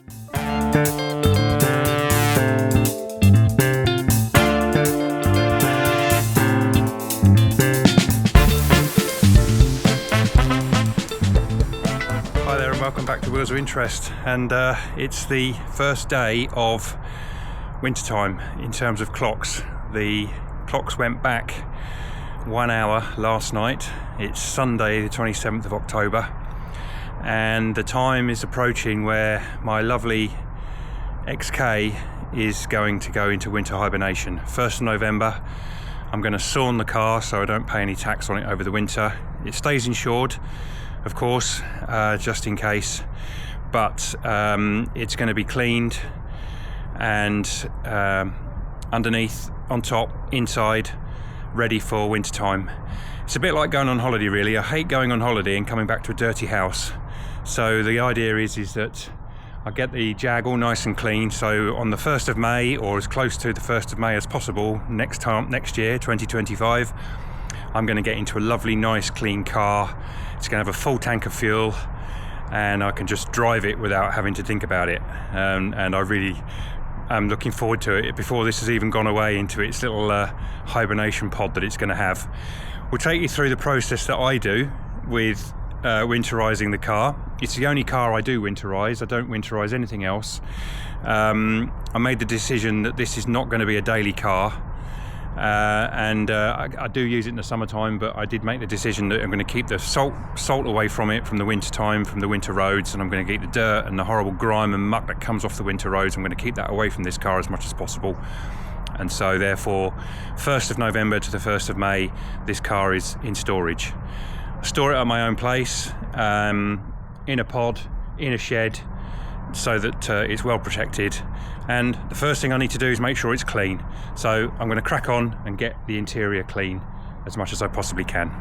Hi there and welcome back to Wheels of Interest, and it's the first day of winter time in terms of clocks. The clocks went back 1 hour last night. It's Sunday the 27th of October and the time is approaching where my lovely XK is going to go into winter hibernation. 1st of November I'm going to sawn the car so I don't pay any tax on it over the winter. It stays insured, of course, just in case, but it's going to be cleaned and underneath, on top, inside, ready for winter time. It's a bit like going on holiday really. I hate going on holiday and coming back to a dirty house. So the idea is that I get the Jag all nice and clean, so on the 1st of May, or as close to the 1st of May as possible next year, 2025, I'm going to get into a lovely nice clean car. It's going to have a full tank of fuel and I can just drive it without having to think about it, and I really am looking forward to it before this has even gone away into its little hibernation pod that it's going to have. We'll take you through the process that I do with winterizing the car. It's the only car I do winterize. I don't winterize anything else. I made the decision that this is not going to be a daily car. I do use it in the summertime, but I did make the decision that I'm going to keep the salt away from it, from the winter time, from the winter roads, and I'm going to keep the dirt and the horrible grime and muck that comes off the winter roads. I'm going to keep that away from this car as much as possible. And so therefore 1st of November to the 1st of May this car is in storage. I store it at my own place, in a pod, in a shed, so that it's well protected, and the first thing I need to do is make sure it's clean. So I'm going to crack on and get the interior clean as much as I possibly can.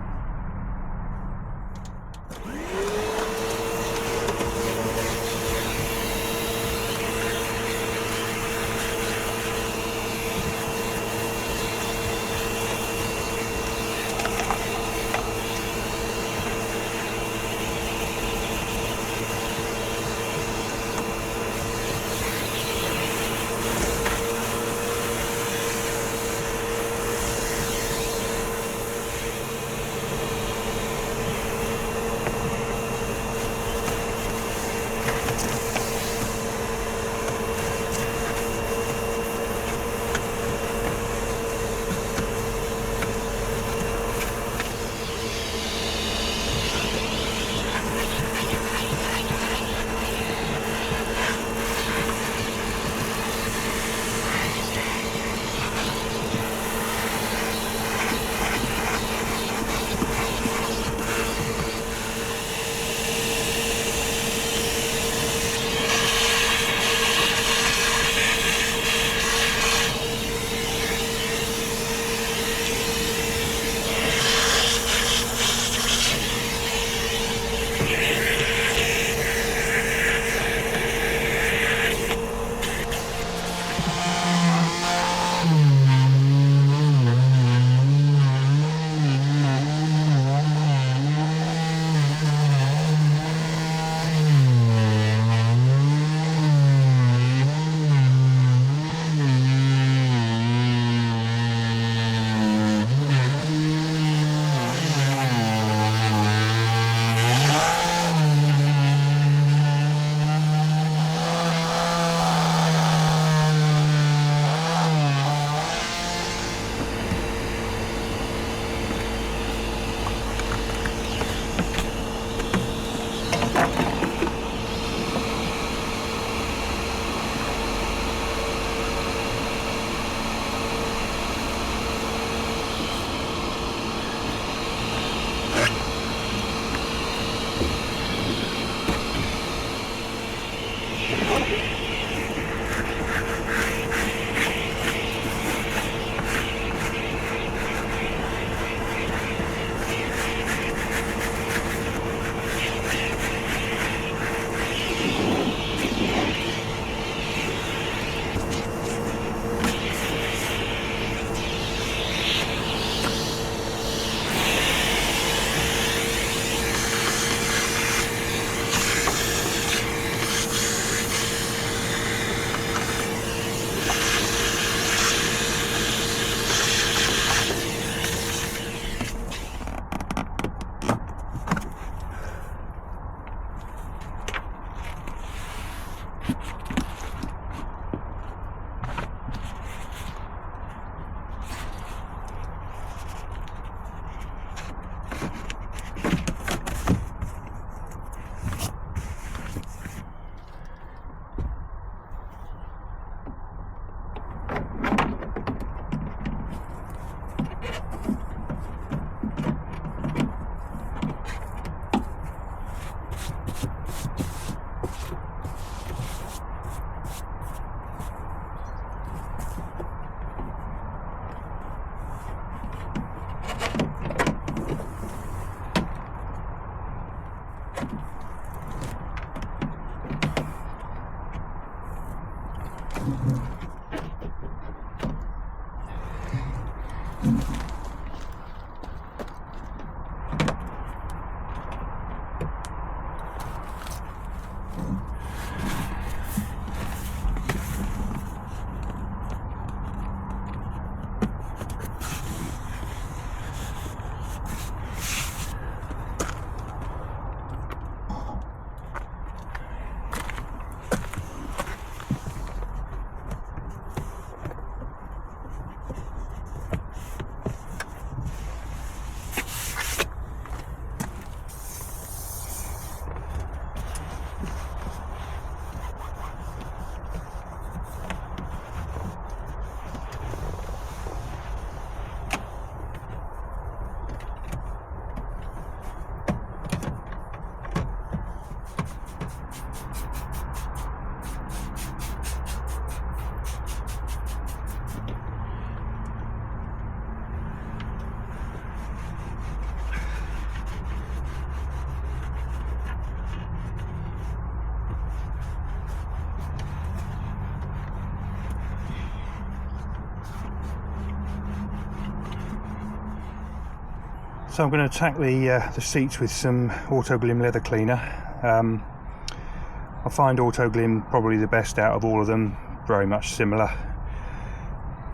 So I'm going to attack the seats with some Autoglim leather cleaner. I find Autoglim probably the best out of all of them, very much similar.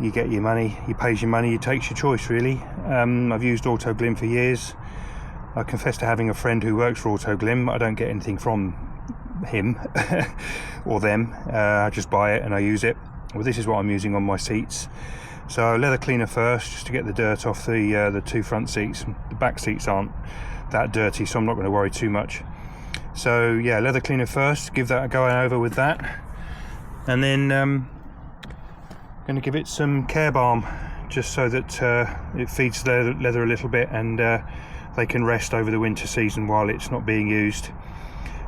You get your money, he pays your money, he takes your choice really. I've used Autoglim for years. I confess to having a friend who works for Autoglim. I don't get anything from him or them, I just buy it and I use it. Well, this is what I'm using on my seats. So leather cleaner first, just to get the dirt off the two front seats. The back seats aren't that dirty, so I'm not going to worry too much. So yeah, leather cleaner first, give that a go over with that, and then going to give it some care balm, just so that it feeds the leather a little bit and they can rest over the winter season while it's not being used.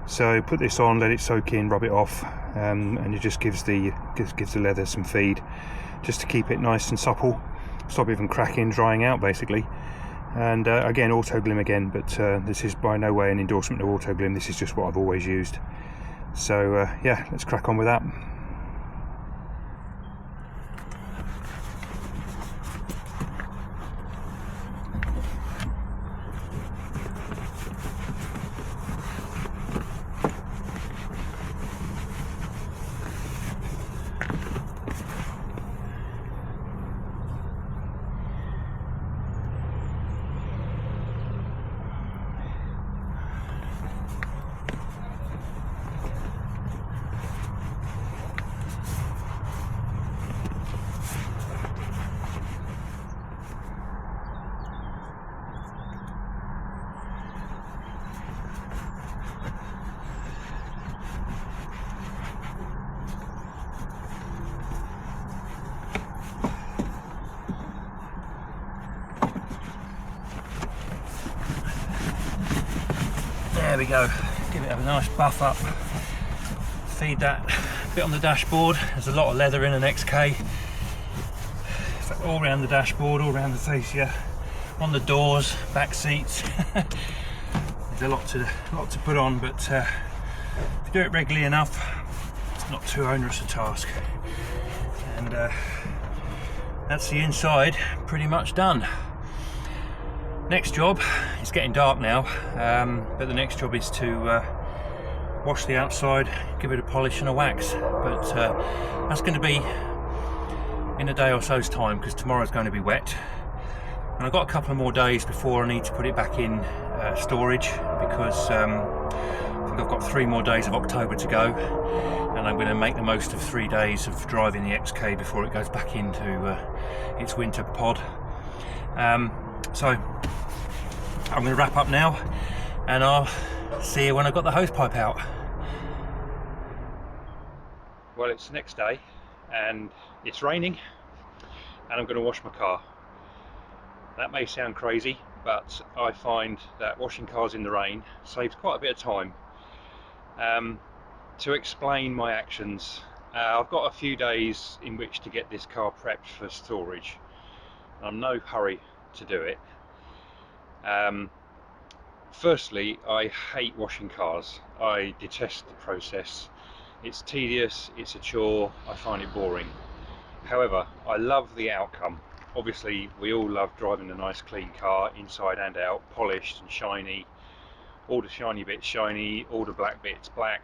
So put this on, let it soak in, rub it off, and it just gives the leather some feed, just to keep it nice and supple, stop it from cracking, drying out basically. And again, Autoglim again, but this is by no way an endorsement of Autoglim, this is just what I've always used. So yeah, let's crack on with that. There we go, give it a nice buff up, feed that bit on the dashboard. There's a lot of leather in an XK, all around the dashboard, all around the fascia, on the doors, back seats. There's a lot to put on, but if you do it regularly enough, it's not too onerous a task. And that's the inside pretty much done. Next job, it's getting dark now, but the next job is to wash the outside, give it a polish and a wax, but that's going to be in a day or so's time, because tomorrow's going to be wet, and I've got a couple of more days before I need to put it back in storage, because I think I've got 3 more days of October to go, and I'm going to make the most of 3 days of driving the XK before it goes back into its winter pod. So I'm going to wrap up now, and I'll see you when I've got the hosepipe out. Well, it's the next day and it's raining, and I'm going to wash my car. That may sound crazy, but I find that washing cars in the rain saves quite a bit of time. To explain my actions, I've got a few days in which to get this car prepped for storage. I'm in no hurry to do it. Firstly, I hate washing cars. I detest the process. It's tedious, it's a chore, I find it boring. However, I love the outcome. Obviously, we all love driving a nice clean car, inside and out, polished and shiny, all the shiny bits shiny, all the black bits black,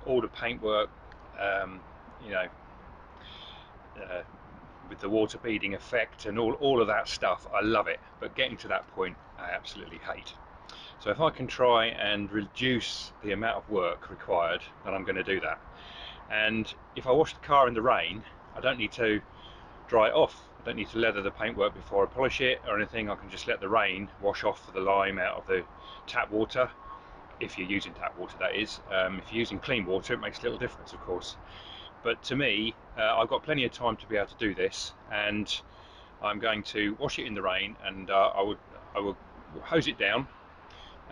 all the paintwork, um, you know, uh, with the water beading effect and all of that stuff. I love it, but getting to that point I absolutely hate. So if I can try and reduce the amount of work required, then I'm going to do that. And if I wash the car in the rain, I don't need to dry it off. I don't need to leather the paintwork before I polish it or anything. I can just let the rain wash off the lime out of the tap water, if you're using tap water, that is. If you're using clean water, it makes a little difference, of course. But to me, I've got plenty of time to be able to do this, and I'm going to wash it in the rain, and I will hose it down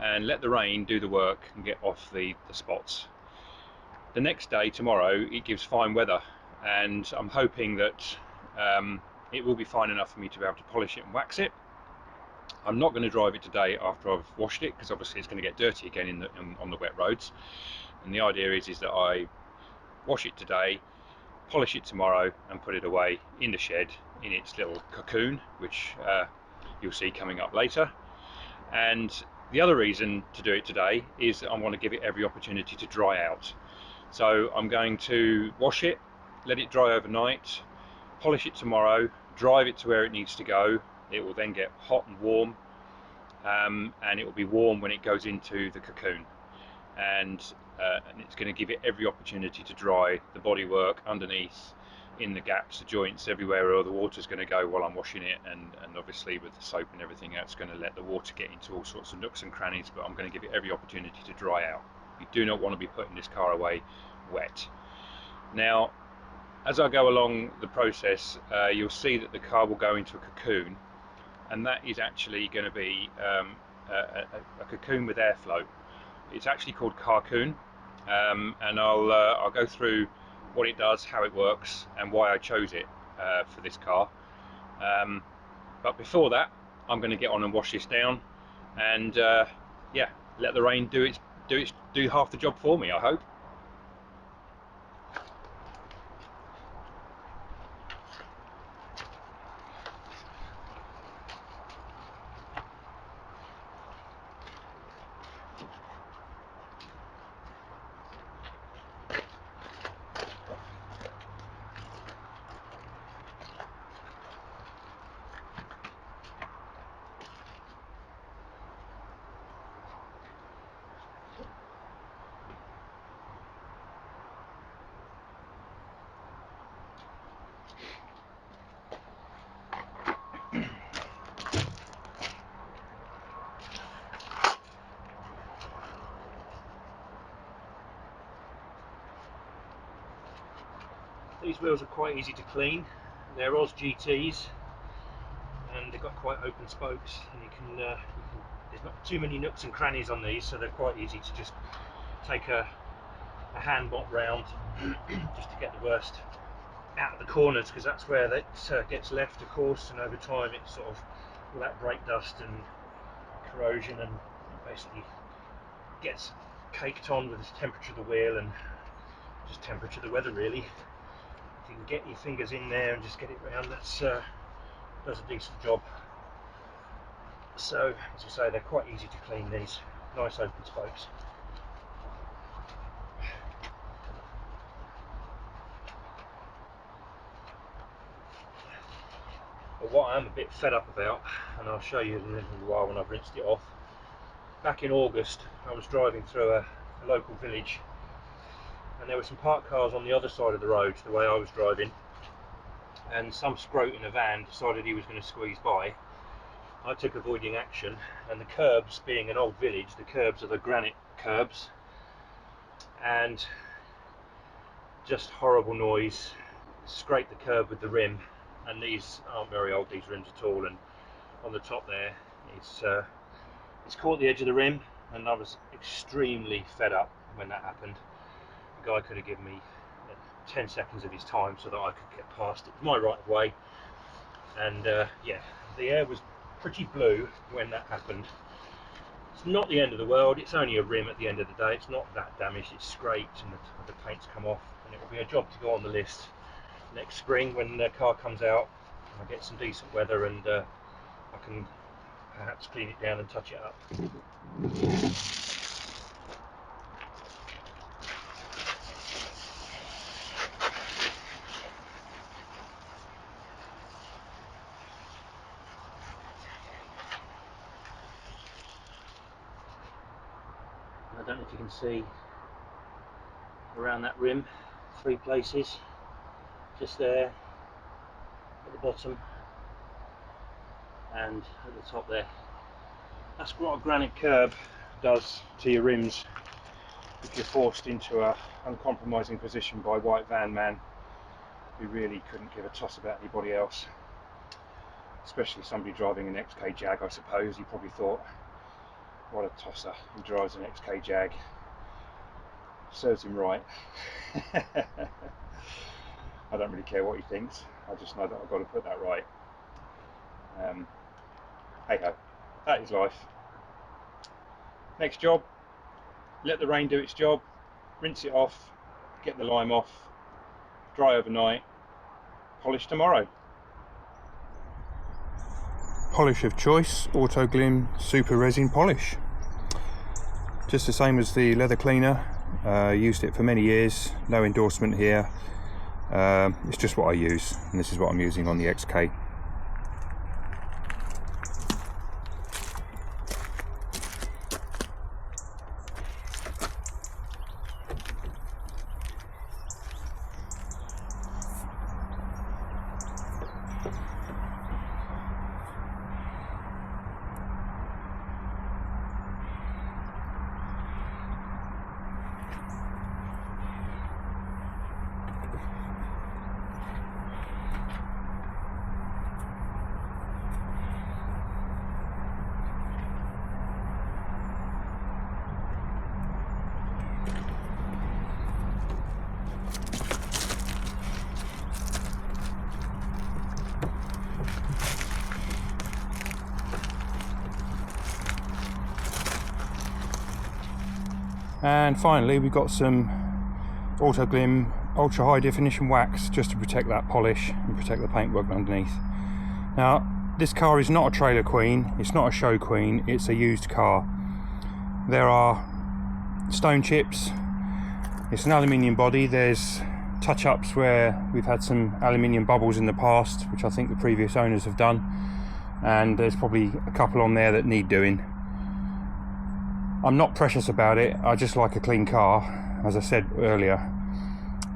and let the rain do the work and get off the spots. The next day, tomorrow, it gives fine weather, and I'm hoping that it will be fine enough for me to be able to polish it and wax it. I'm not going to drive it today after I've washed it, because obviously it's going to get dirty again on the wet roads. And the idea is that I wash it today, polish it tomorrow, and put it away in the shed in its little cocoon, which you'll see coming up later. And the other reason to do it today is that I want to give it every opportunity to dry out. So I'm going to wash it, let it dry overnight, polish it tomorrow, drive it to where it needs to go. It will then get hot and warm, and it will be warm when it goes into the cocoon. And it's going to give it every opportunity to dry, the bodywork underneath, in the gaps, the joints, everywhere where the water's going to go while I'm washing it, and obviously with the soap and everything else, it's going to let the water get into all sorts of nooks and crannies, but I'm going to give it every opportunity to dry out. You do not want to be putting this car away wet. Now, as I go along the process, you'll see that the car will go into a cocoon, and that is actually going to be a cocoon with airflow. It's actually called Carcoon, and I'll go through what it does, how it works, and why I chose it for this car. But before that, I'm going to get on and wash this down, and yeah, let the rain do half the job for me, I hope. These wheels are quite easy to clean. They're Oz GTs, and they've got quite open spokes, and there's not too many nooks and crannies on these, so they're quite easy to just take a hand mop round just to get the worst out of the corners, because that's where that gets left, of course, and over time it's sort of all that brake dust and corrosion, and it basically gets caked on with the temperature of the wheel and just temperature of the weather, really. If you can get your fingers in there and just get it round, that's does a decent job. So, as I say, they're quite easy to clean, these nice open spokes. But what I am a bit fed up about, and I'll show you in a little while when I've rinsed it off, back in August I was driving through a local village, and there were some parked cars on the other side of the road the way I was driving, and some scrote in a van decided he was going to squeeze by. I took avoiding action, and the curbs, being an old village, the curbs are the granite curbs, and just horrible noise, scraped the curb with the rim, and these aren't very old, these rims at all, and on the top there it's caught the edge of the rim, and I was extremely fed up when that happened. The guy could have given me 10 seconds of his time so that I could get past. It was my right of way, and yeah, the air was pretty blue when that happened, It's not the end of the world, it's only a rim at the end of the day, it's not that damaged, it's scraped and the paint's come off, and it will be a job to go on the list next spring when the car comes out and I get some decent weather, and I can perhaps clean it down and touch it up. I don't know if you can see around that rim, 3 places, just there at the bottom and at the top there. That's what a granite curb does to your rims if you're forced into a uncompromising position by white van man who really couldn't give a toss about anybody else, especially somebody driving an XK Jag. I suppose he probably thought, what a tosser, he drives an XK Jag. Serves him right. I don't really care what he thinks, I just know that I've got to put that right. Hey ho, that is life. Next job, let the rain do its job, rinse it off, get the lime off, dry overnight, polish tomorrow. Polish of choice, Autoglym Super Resin Polish. Just the same as the leather cleaner, used it for many years, no endorsement here. It's just what I use, and this is what I'm using on the XK. And finally we've got some Autoglym ultra high definition wax just to protect that polish and protect the paintwork underneath. Now this car is not a trailer queen, it's not a show queen, it's a used car. There are stone chips, it's an aluminium body, there's touch-ups where we've had some aluminium bubbles in the past, which I think the previous owners have done, and there's probably a couple on there that need doing. I'm not precious about it, I just like a clean car. As I said earlier,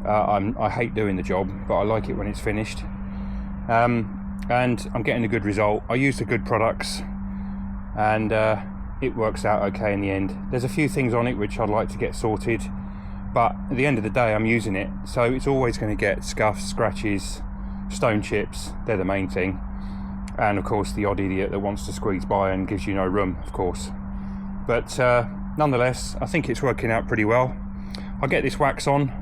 I hate doing the job, but I like it when it's finished. And I'm getting a good result. I use the good products and it works out okay in the end. There's a few things on it which I'd like to get sorted, but at the end of the day I'm using it, so it's always going to get scuffs, scratches, stone chips, they're the main thing. And of course the odd idiot that wants to squeeze by and gives you no room, of course. But nonetheless, I think it's working out pretty well. I'll get this wax on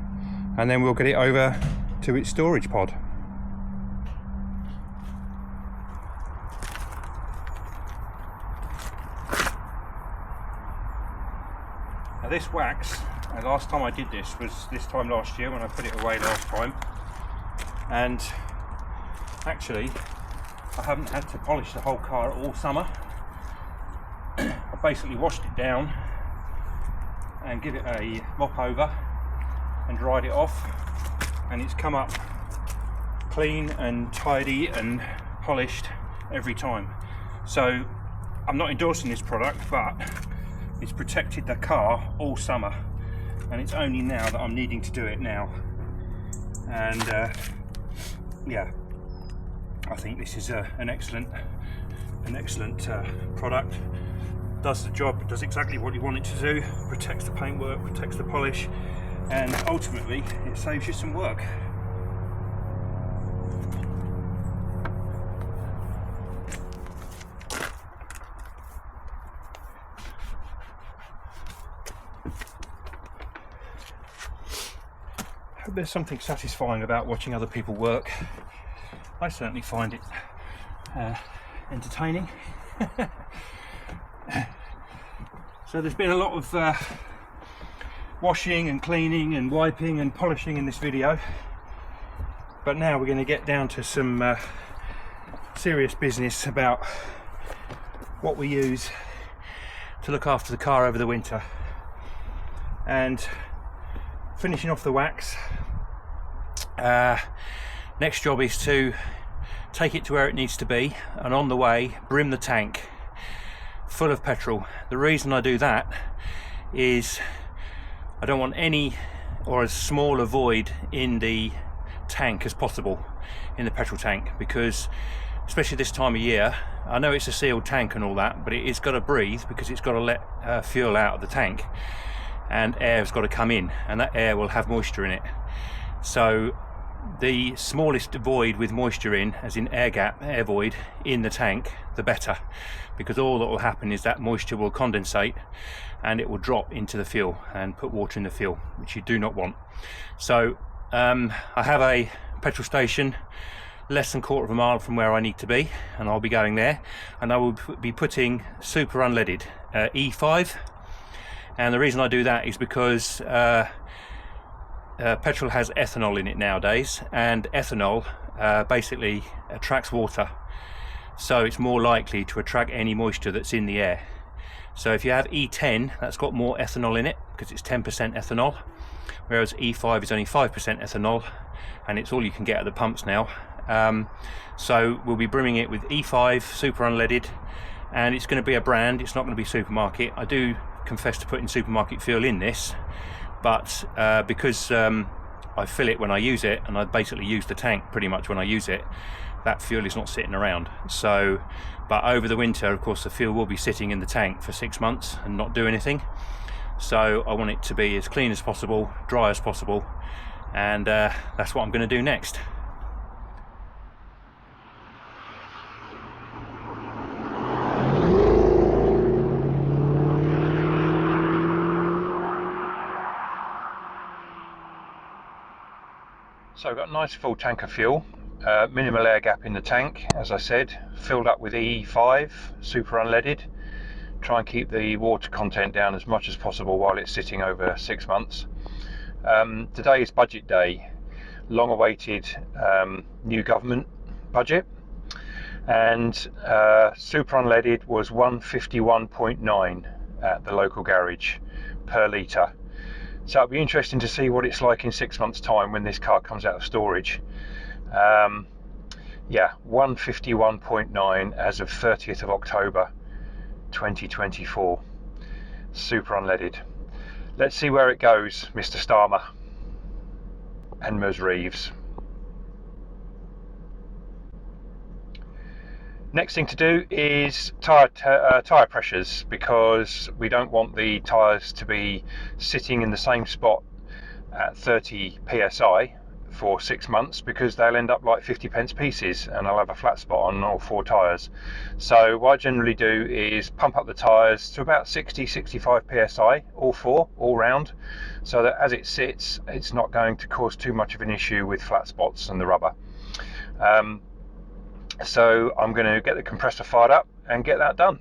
and then we'll get it over to its storage pod. Now this wax, last time I did this was this time last year when I put it away last time, and actually I haven't had to polish the whole car all summer. I basically washed it down and give it a mop over and dried it off, and it's come up clean and tidy and polished every time. So I'm not endorsing this product, but it's protected the car all summer, and it's only now that I'm needing to do it now. And yeah, I think this is an excellent product. Does the job, does exactly what you want it to do, protects the paintwork, protects the polish, and ultimately it saves you some work. There's something satisfying about watching other people work. I certainly find it entertaining. So there's been a lot of washing and cleaning and wiping and polishing in this video, but now we're going to get down to some serious business about what we use to look after the car over the winter. And finishing off the wax, next job is to take it to where it needs to be, and on the way brim the tank full of petrol. The reason I do that is I don't want any or as small a void in the tank as possible, in the petrol tank, because especially this time of year, I know it's a sealed tank and all that, but it's got to breathe because it's got to let fuel out of the tank, and air's got to come in, and that air will have moisture in it. So the smallest void with moisture in, as in air gap, air void in the tank, the better, because all that will happen is that moisture will condensate and it will drop into the fuel and put water in the fuel, which you do not want. So I have a petrol station less than a quarter of a mile from where I need to be, and I'll be going there, and I will be putting super unleaded E5. And the reason I do that is because petrol has ethanol in it nowadays, and ethanol basically attracts water, so it's more likely to attract any moisture that's in the air. So if you have E10, that's got more ethanol in it because it's 10% ethanol, whereas E5 is only 5% ethanol, and it's all you can get at the pumps now. So we'll be brimming it with E5 super unleaded, and it's going to be a brand, it's not going to be supermarket. I do confess to putting supermarket fuel in this, but because I fill it when I use it, and I basically use the tank pretty much when I use it, that fuel is not sitting around. So, but over the winter, of course, the fuel will be sitting in the tank for 6 months and not do anything. So I want it to be as clean as possible, dry as possible, and that's what I'm going to do next. So I've got a nice full tank of fuel, minimal air gap in the tank, as I said, filled up with E5, super unleaded. Try and keep the water content down as much as possible while it's sitting over 6 months. Today is budget day, long awaited new government budget, and super unleaded was 151.9 at the local garage per litre. So it'll be interesting to see what it's like in 6 months' time when this car comes out of storage. Yeah, 151.9 as of 30th of October 2024. Super unleaded. Let's see where it goes, Mr. Starmer and Ms. Reeves. Next thing to do is tyre pressures, because we don't want the tyres to be sitting in the same spot at 30 psi for 6 months, because they'll end up like 50 pence pieces and I'll have a flat spot on all 4 tyres. So what I generally do is pump up the tyres to about 60-65 psi, all 4, all round, so that as it sits it's not going to cause too much of an issue with flat spots and the rubber. So I'm going to get the compressor fired up and get that done.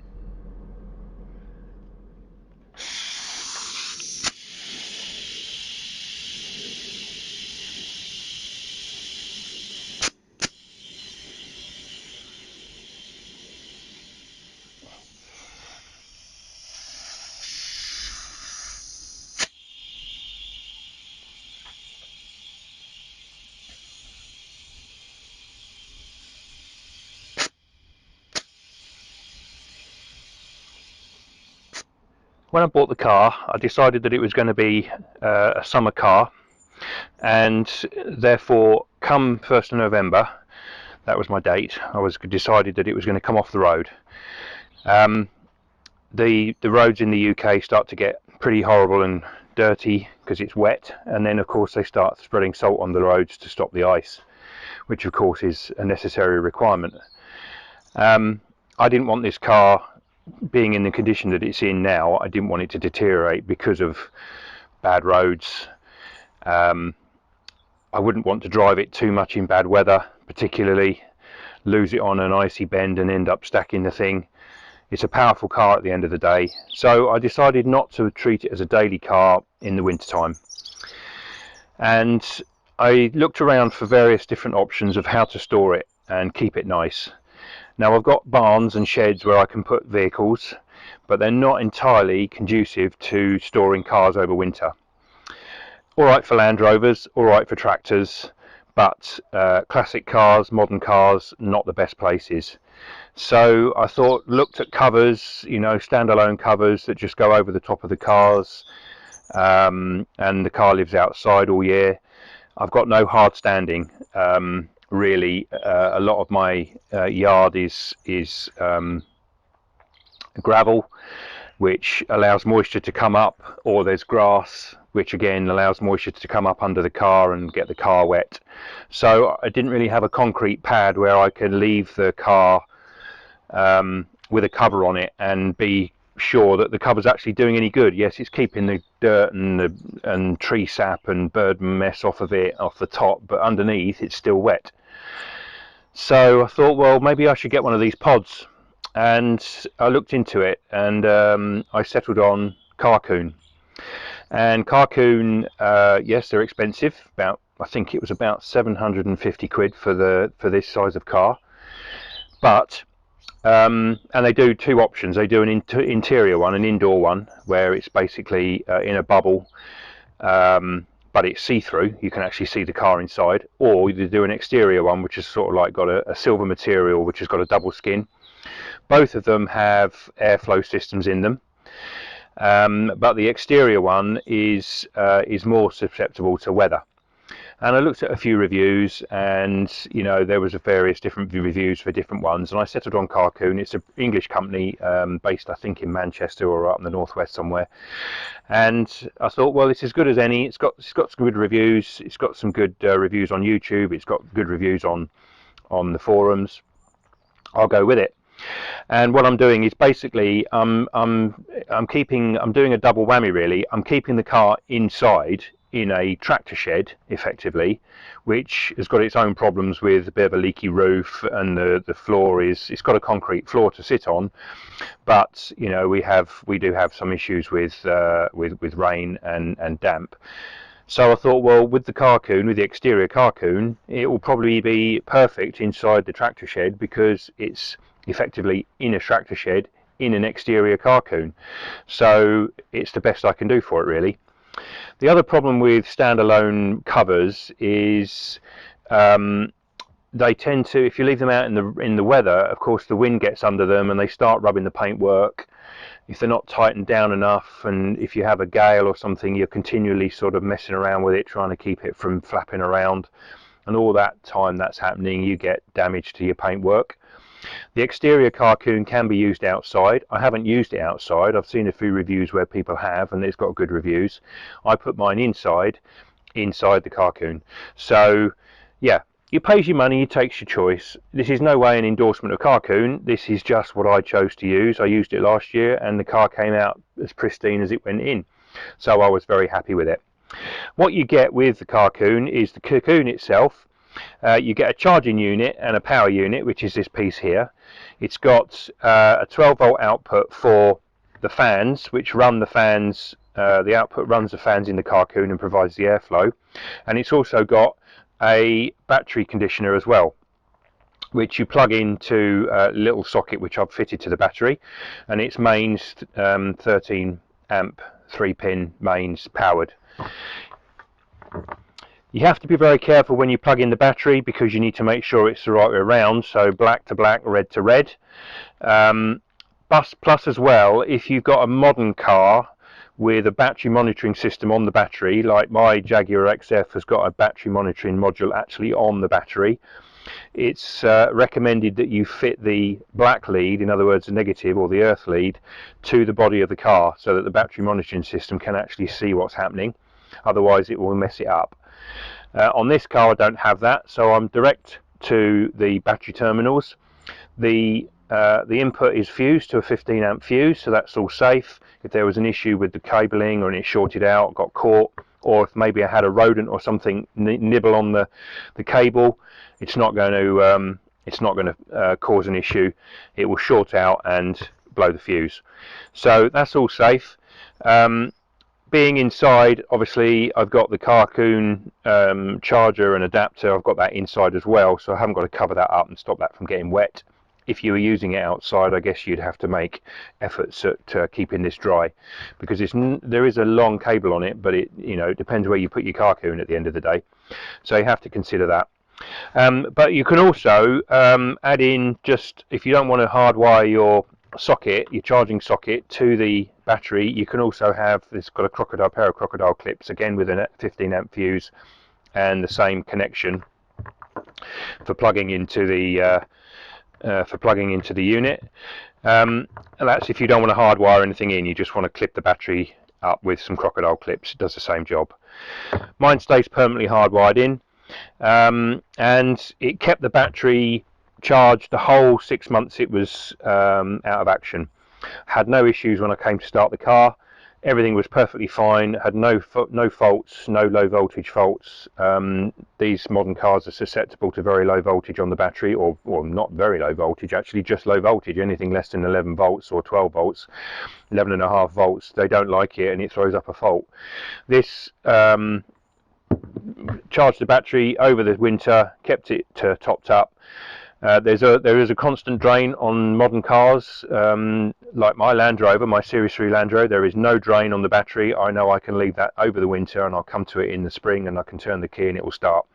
When I bought the car, I decided that it was going to be a summer car, and therefore come 1st of November, that was my date, I was decided that it was going to come off the road. The roads in the UK start to get pretty horrible and dirty because it's wet, and then of course they start spreading salt on the roads to stop the ice, which of course is a necessary requirement. I didn't want this car being in the condition that it's in now. I didn't want it to deteriorate because of bad roads. I wouldn't want to drive it too much in bad weather, particularly lose it on an icy bend and end up stacking the thing It's a powerful car at the end of the day. So I decided not to treat it as a daily car in the wintertime. And I looked around for various different options of how to store it and keep it nice. Now I've got barns and sheds where I can put vehicles, but they're not entirely conducive to storing cars over winter. All right for Land Rovers, all right for tractors, but classic cars, modern cars, not the best places. So I looked at covers, you know, standalone covers that just go over the top of the cars, and the car lives outside all year. I've got no hard standing. Really, a lot of my yard is gravel, which allows moisture to come up, or there's grass, which again allows moisture to come up under the car and get the car wet. So I didn't really have a concrete pad where I could leave the car with a cover on it and be sure that the cover's actually doing any good. Yes, it's keeping the dirt and tree sap and bird mess off of it, off the top, but underneath it's still wet. So I thought, well, maybe I should get one of these pods, and I looked into it, and I settled on Carcoon. And Carcoon, yes, they're expensive. I think it was about 750 quid for this size of car, but and they do two options. They do an interior one, an indoor one, where it's basically in a bubble, but it's see-through. You can actually see the car inside. Or you do an exterior one, which is sort of like got a silver material, which has got a double skin. Both of them have airflow systems in them, but the exterior one is more susceptible to weather. And I looked at a few reviews, and you know, there was various different reviews for different ones, and I settled on Carcoon. It's an English company, based I think in Manchester or up in the northwest somewhere. And I thought, well, it's as good as any. It's got some good reviews. It's got some good reviews on YouTube. It's got good reviews on the forums. I'll go with it. And what I'm doing is basically I'm doing a double whammy really. I'm keeping the car inside in a tractor shed effectively, which has got its own problems with a bit of a leaky roof, and the floor it's got a concrete floor to sit on, but you know, we do have some issues with rain and damp. So I thought, well, with the Carcoon, with the exterior Carcoon, it will probably be perfect inside the tractor shed, because it's effectively in a tractor shed in an exterior Carcoon. So it's the best I can do for it really. The other problem with standalone covers is they tend to, if you leave them out in the weather, of course the wind gets under them and they start rubbing the paintwork. If they're not tightened down enough, and if you have a gale or something, you're continually sort of messing around with it, trying to keep it from flapping around, and all that time that's happening, you get damage to your paintwork. The exterior Carcoon can be used outside. I haven't used it outside. I've seen a few reviews where people have, and it's got good reviews. I put mine inside the Carcoon. So yeah, you pays your money, you takes your choice. This is no way an endorsement of Carcoon. This is just what I chose to use. I used it last year and the car came out as pristine as it went in, so I was very happy with it. What you get with the Carcoon is the Carcoon itself. You get a charging unit and a power unit, which is this piece here. It's got a 12-volt output for the fans, which run the fans. The output runs the fans in the Carcoon and provides the airflow. And it's also got a battery conditioner as well, which you plug into a little socket which I've fitted to the battery, and it's mains 13 amp 3-pin mains powered. You have to be very careful when you plug in the battery, because you need to make sure it's the right way around, so black to black, red to red. Plus as well, if you've got a modern car with a battery monitoring system on the battery, like my Jaguar XF has got a battery monitoring module actually on the battery, it's recommended that you fit the black lead, in other words the negative or the earth lead, to the body of the car, so that the battery monitoring system can actually see what's happening. Otherwise it will mess it up. On this car I don't have that, so I'm direct to the battery terminals. The input is fused to a 15 amp fuse, so that's all safe. If there was an issue with the cabling, or it shorted out, got caught, or if maybe I had a rodent or something nibble on the cable, it's not going to cause an issue. It will short out and blow the fuse. So that's all safe. Being inside, obviously I've got the Carcoon charger and adapter, I've got that inside as well, so I haven't got to cover that up and stop that from getting wet. If you were using it outside, I guess you'd have to make efforts at keeping this dry, because there is a long cable on it, but it depends where you put your Carcoon at the end of the day, so you have to consider that. But you can also add in, just if you don't want to hardwire your charging socket to the battery, you can also have this, got a pair of crocodile clips, again with a 15 amp fuse and the same connection for plugging into the unit. And that's if you don't want to hardwire anything in, you just want to clip the battery up with some crocodile clips. It does the same job. Mine stays permanently hardwired in, and it kept the battery charged the whole 6 months it was out of action. Had no issues when I came to start the car. Everything was perfectly fine. Had no faults, no low voltage faults. These modern cars are susceptible to very low voltage on the battery, or not very low voltage, actually just low voltage. Anything less than 11 volts or 12 volts, 11.5 volts, they don't like it and it throws up a fault. This charged the battery over the winter, kept it topped up. There is a constant drain on modern cars, like my Land Rover, my Series 3 Land Rover. There is no drain on the battery. I know I can leave that over the winter and I'll come to it in the spring and I can turn the key and it will start.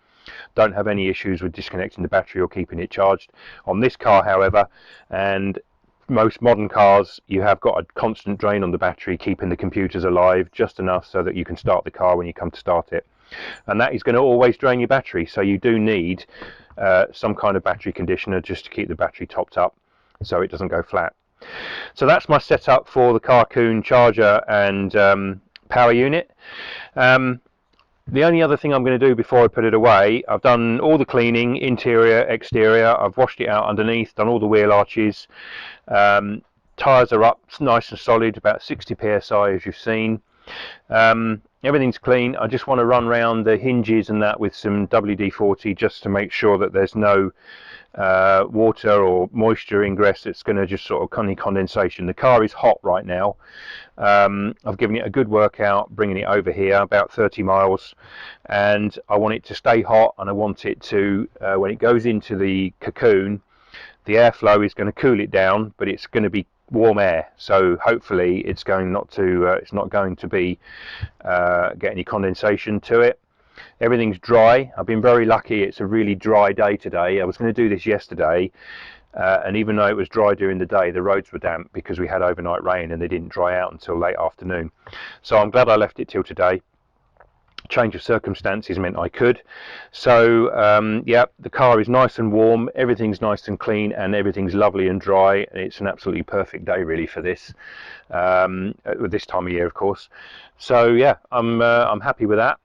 Don't have any issues with disconnecting the battery or keeping it charged. On this car, however, and most modern cars, you have got a constant drain on the battery, keeping the computers alive just enough so that you can start the car when you come to start it. And that is going to always drain your battery, so you do need some kind of battery conditioner just to keep the battery topped up so it doesn't go flat. So that's my setup for the Carcoon charger and power unit. The only other thing I'm going to do before I put it away, I've done all the cleaning, interior, exterior. I've washed it out underneath, done all the wheel arches. Tyres are up nice and solid, about 60 psi as you've seen. Everything's clean. I just want to run around the hinges and that with some WD-40 just to make sure that there's no water or moisture ingress that's going to just sort of any condensation. The car is hot right now. I've given it a good workout bringing it over here, about 30 miles, and I want it to stay hot, and I want it to when it goes into the cocoon, the airflow is going to cool it down, but it's going to be warm air, so hopefully it's not going to be get any condensation to it. Everything's dry. I've been very lucky. It's a really dry day today. I was going to do this yesterday, and even though it was dry during the day, the roads were damp because we had overnight rain and they didn't dry out until late afternoon. So I'm glad I left it till today. Change of circumstances meant I could. So yeah, the car is nice and warm, everything's nice and clean, and everything's lovely and dry. It's an absolutely perfect day really for this, this time of year, of course. So yeah, I'm happy with that.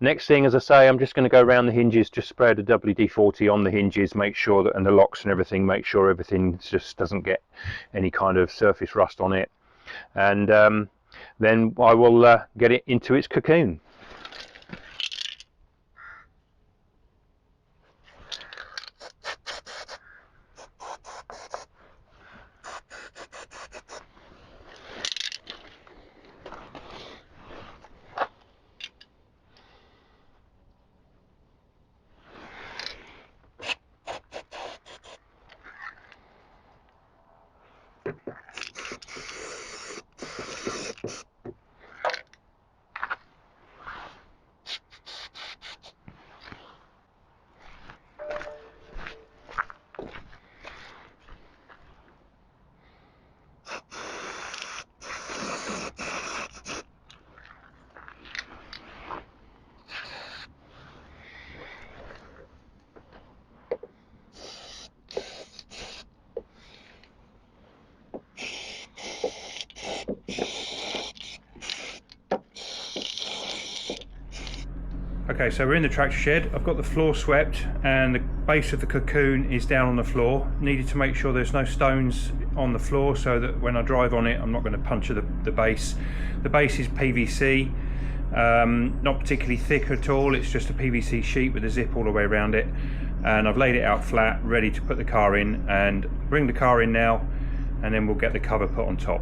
Next thing, as I say, I'm just going to go around the hinges, just spray the WD-40 on the hinges, make sure that, and the locks and everything, make sure everything just doesn't get any kind of surface rust on it, and then I will get it into its cocoon. Okay, so we're in the tractor shed. I've got the floor swept and the base of the cocoon is down on the floor. Needed to make sure there's no stones on the floor so that when I drive on it I'm not going to puncture the base. The base is PVC, not particularly thick at all. It's just a PVC sheet with a zip all the way around it, and I've laid it out flat ready to put the car in and bring the car in now. and then we'll get the cover put on top.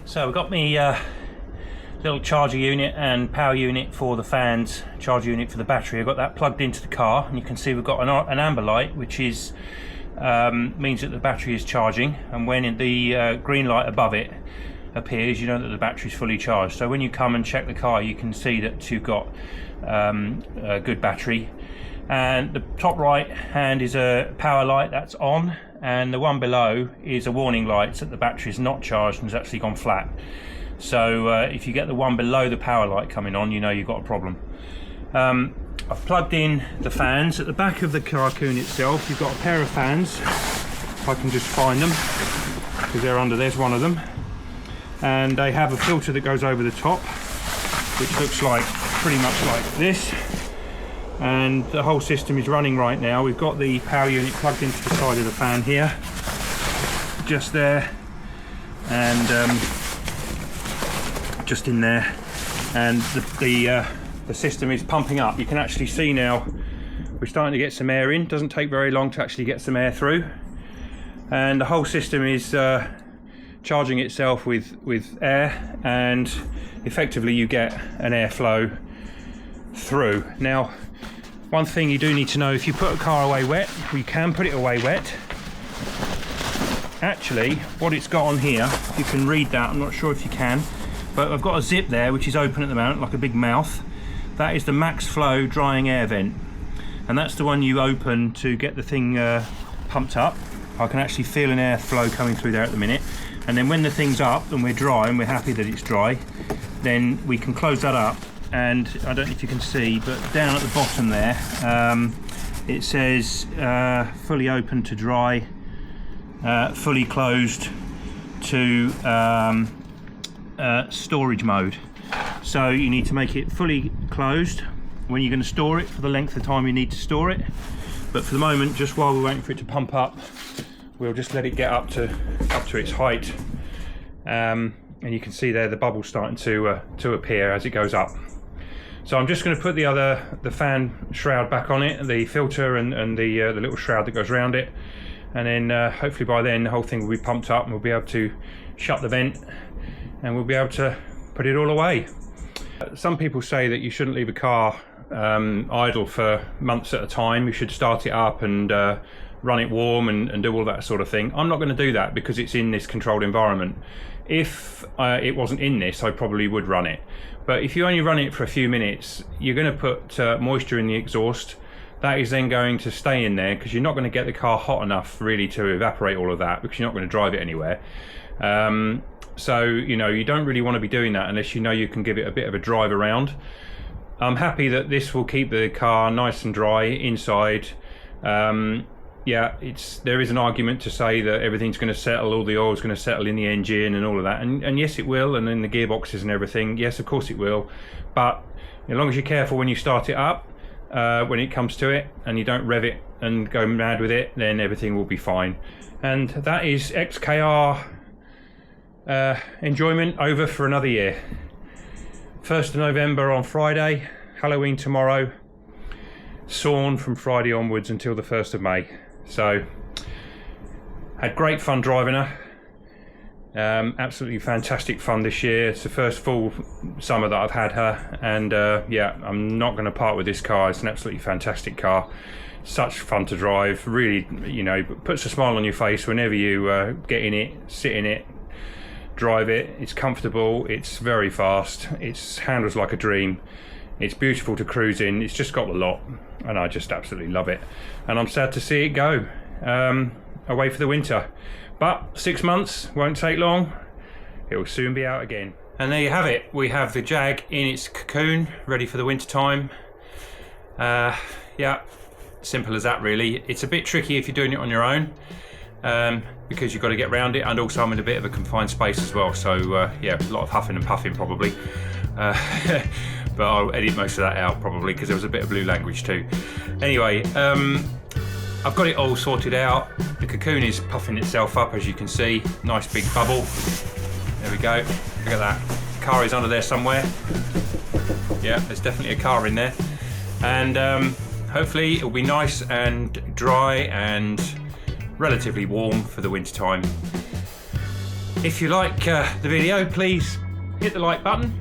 So we've got me little charger unit and power unit for the fans, charger unit for the battery. I've got that plugged into the car, and you can see we've got an amber light, which is means that the battery is charging, and when the green light above it appears, you know that the battery is fully charged. So when you come and check the car, you can see that you've got a good battery. And the top right hand is a power light that's on, and the one below is a warning light that the battery is not charged and has actually gone flat. So if you get the one below the power light coming on, you know you've got a problem. I've plugged in the fans. At the back of the Carcoon itself, you've got a pair of fans, if I can just find them, because they're under, there's one of them. And they have a filter that goes over the top, which looks like pretty much like this. And the whole system is running right now. We've got the power unit plugged into the side of the fan here, just there, and just in there, and the system is pumping up. You can actually see now we're starting to get some air in. Doesn't take very long to actually get some air through, and the whole system is charging itself with air, and effectively you get an airflow through. Now, one thing you do need to know, if you put a car away wet, you can put it away wet. Actually, what it's got on here, if you can read that, I'm not sure if you can, but I've got a zip there which is open at the moment, like a big mouth. That is the max flow drying air vent, and that's the one you open to get the thing pumped up. I can actually feel an airflow coming through there at the minute, and then when the thing's up and we're dry and we're happy that it's dry, then we can close that up. And I don't know if you can see, but down at the bottom there, it says fully open to dry, fully closed to storage mode. So you need to make it fully closed when you're going to store it for the length of time you need to store it. But for the moment, just while we're waiting for it to pump up, we'll just let it get up to its height. And you can see there the bubbles starting to appear as it goes up. So I'm just going to put the fan shroud back on it, the filter and the little shroud that goes around it, and then hopefully by then the whole thing will be pumped up and we'll be able to shut the vent and we'll be able to put it all away. Some people say that you shouldn't leave a car idle for months at a time. You should start it up and run it warm and do all that sort of thing. I'm not going to do that because it's in this controlled environment. If it wasn't in this, I probably would run it. But if you only run it for a few minutes, you're going to put moisture in the exhaust. That is then going to stay in there because you're not going to get the car hot enough really to evaporate all of that, because you're not going to drive it anywhere. So you know, you don't really want to be doing that unless you know you can give it a bit of a drive around. I'm happy that this will keep the car nice and dry inside. Yeah, there is an argument to say that everything's going to settle, all the oil's going to settle in the engine and all of that, and yes it will, and in the gearboxes and everything, yes of course it will, but as long as you're careful when you start it up, when it comes to it, and you don't rev it and go mad with it, then everything will be fine. And that is XKR enjoyment over for another year. 1st of November on Friday, Halloween tomorrow, Sawn from Friday onwards until the 1st of May. So had great fun driving her. Absolutely fantastic fun this year. It's the first full summer that I've had her, and yeah, I'm not going to part with this car. It's an absolutely fantastic car. Such fun to drive. Really, you know, puts a smile on your face whenever you get in it, sit in it, drive it. It's comfortable. It's very fast. It handles like a dream. It's beautiful to cruise in. It's just got a lot, and I just absolutely love it. And I'm sad to see it go away for the winter. But 6 months won't take long. It will soon be out again. And there you have it. We have the Jag in its cocoon, ready for the winter time. Yeah, simple as that really. It's a bit tricky if you're doing it on your own, because you've got to get around it, and also I'm in a bit of a confined space as well. So yeah, a lot of huffing and puffing probably. But I'll edit most of that out probably, because there was a bit of blue language too. Anyway, I've got it all sorted out. The cocoon is puffing itself up, as you can see. Nice big bubble. There we go. Look at that. The car is under there somewhere. Yeah, there's definitely a car in there. And hopefully it'll be nice and dry and relatively warm for the winter time. If you like the video, please hit the like button.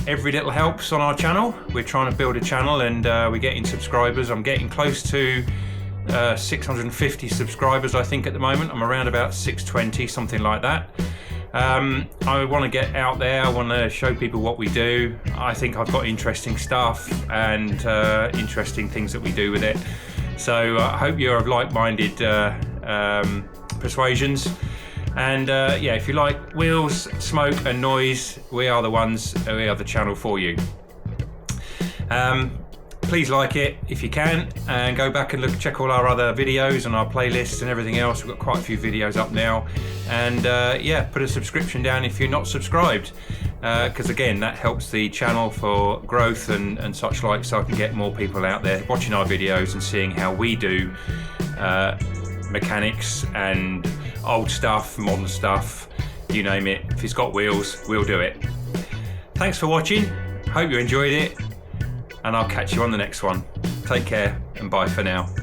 Every little helps on our channel. We're trying to build a channel, and we're getting subscribers. I'm getting close to 650 subscribers, I think, at the moment. I'm around about 620, something like that. I want to get out there. I want to show people what we do. I think I've got interesting stuff and interesting things that we do with it. So I hope you're of like-minded persuasions. And yeah, if you like wheels, smoke and noise, we are the ones, we are the channel for you. Please like it if you can, and go back and check all our other videos and our playlists and everything else. We've got quite a few videos up now. And yeah, put a subscription down if you're not subscribed, because again, that helps the channel for growth and such like, so I can get more people out there watching our videos and seeing how we do mechanics and old stuff, modern stuff, you name it. If it's got wheels, we'll do it. Thanks for watching. Hope you enjoyed it, and I'll catch you on the next one. Take care and bye for now.